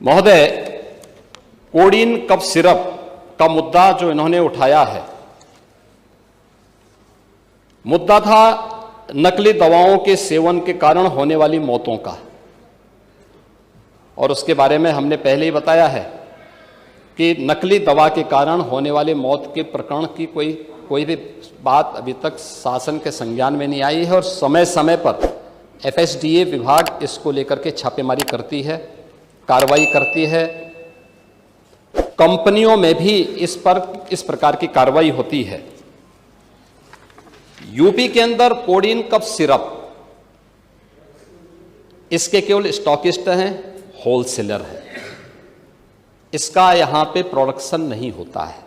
महोदय, codeine cough syrup का मुद्दा जो इन्होंने उठाया है, मुद्दा था नकली दवाओं के सेवन के कारण होने वाली मौतों का। और उसके बारे में हमने पहले ही बताया है कि नकली दवा के कारण होने वाली मौत के प्रकरण की कोई भी बात अभी तक शासन के संज्ञान में नहीं आई है और समय समय पर FSDA विभाग इसको लेकर के छापेमारी करती है, कार्रवाई करती है। कंपनियों में भी इस प्रकार की कार्रवाई होती है। यूपी के अंदर कोडीन कफ सिरप इसके केवल स्टॉकिस्ट हैं, होलसेलर है, इसका यहां पे प्रोडक्शन नहीं होता है।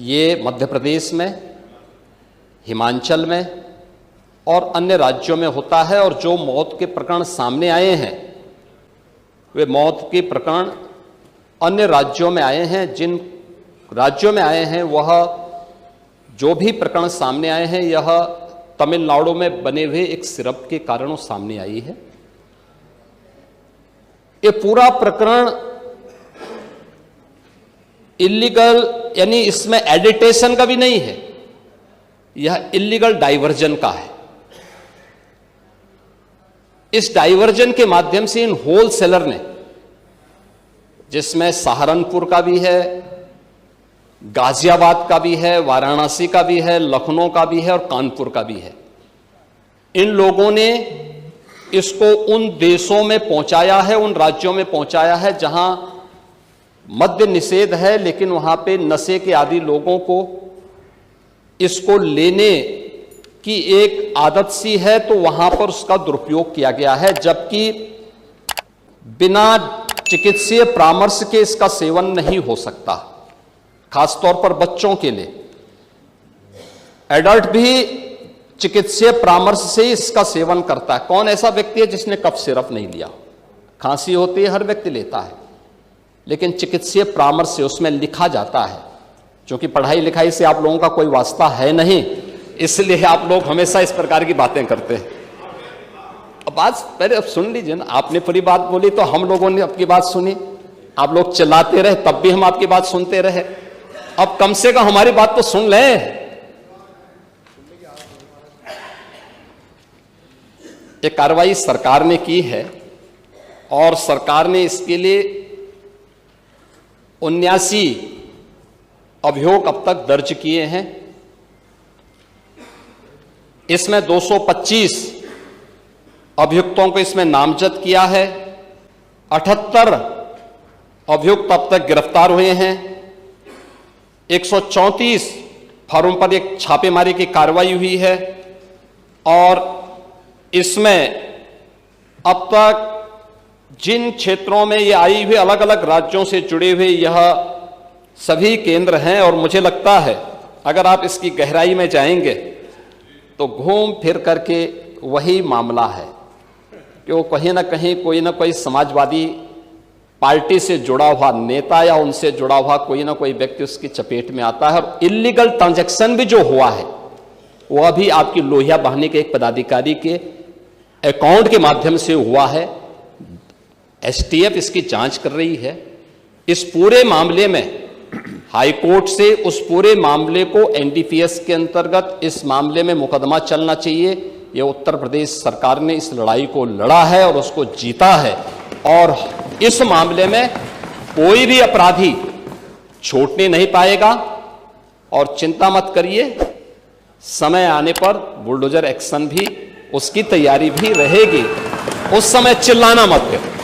ये मध्य प्रदेश में, हिमाचल में और अन्य राज्यों में होता है। और जो मौत के प्रकरण सामने आए हैं वे मौत के प्रकरण अन्य राज्यों में आए हैं। जिन राज्यों में आए हैं वह जो भी प्रकरण सामने आए हैं यह तमिलनाडु में बने हुए एक सिरप के कारणों सामने आई है। ये पूरा प्रकरण इलीगल, यानी इसमें एडिटेशन का भी नहीं है, यह इलीगल डाइवर्जन का है। इस डाइवर्जन के माध्यम से इन होलसेलर ने, जिसमें सहारनपुर का भी है, गाजियाबाद का भी है, वाराणसी का भी है, लखनऊ का भी है और कानपुर का भी है, इन लोगों ने इसको उन देशों में पहुंचाया है, उन राज्यों में पहुंचाया है जहां मद्य निषेध है, लेकिन वहां पे नशे के आदी लोगों को इसको लेने की एक आदत सी है, तो वहां पर उसका दुरुपयोग किया गया है। जबकि बिना चिकित्सीय परामर्श के इसका सेवन नहीं हो सकता, खासतौर पर बच्चों के लिए। एडल्ट भी चिकित्सीय परामर्श से इसका सेवन करता है। कौन ऐसा व्यक्ति है जिसने कफ सिरप नहीं लिया? खांसी होती है, हर व्यक्ति लेता है, लेकिन चिकित्सीय परामर्श से उसमें लिखा जाता है। क्योंकि पढ़ाई लिखाई से आप लोगों का कोई वास्ता है नहीं, इसलिए आप लोग हमेशा इस प्रकार की बातें करते हैं। अब बात पहले अब सुन लीजिए ना, आपने पूरी बात बोली तो हम लोगों ने आपकी बात सुनी। आप लोग चिल्लाते रहे तब भी हम आपकी बात सुनते रहे। अब कम से कम हमारी बात तो सुन लें। ये कार्रवाई सरकार ने की है और सरकार ने इसके लिए 79 अभियोग अब तक दर्ज किए हैं। इसमें 225 अभियुक्तों को इसमें नामजद किया है। 78 अभियुक्त अब तक गिरफ्तार हुए हैं। 134 फर्म पर एक छापेमारी की कार्रवाई हुई है और इसमें अब तक जिन क्षेत्रों में ये आई हुई, अलग अलग राज्यों से जुड़े हुए यह सभी केंद्र हैं। और मुझे लगता है अगर आप इसकी गहराई में जाएंगे तो घूम फिर करके वही मामला है कि वो कहीं ना कहीं कोई ना कोई समाजवादी पार्टी से जुड़ा हुआ नेता या उनसे जुड़ा हुआ कोई ना कोई व्यक्ति उसकी चपेट में आता है। और इलीगल ट्रांजैक्शन भी जो हुआ है वह भी आपकी लोहिया बहाने के एक पदाधिकारी के अकाउंट के माध्यम से हुआ है। STF इसकी जांच कर रही है। इस पूरे मामले में हाई कोर्ट से उस पूरे मामले को NDPS के अंतर्गत इस मामले में मुकदमा चलना चाहिए। ये उत्तर प्रदेश सरकार ने इस लड़ाई को लड़ा है और उसको जीता है और इस मामले में कोई भी अपराधी छूटने नहीं पाएगा। और चिंता मत करिए, समय आने पर बुलडोजर एक्शन भी, उसकी तैयारी भी रहेगी। उस समय चिल्लाना मत करो।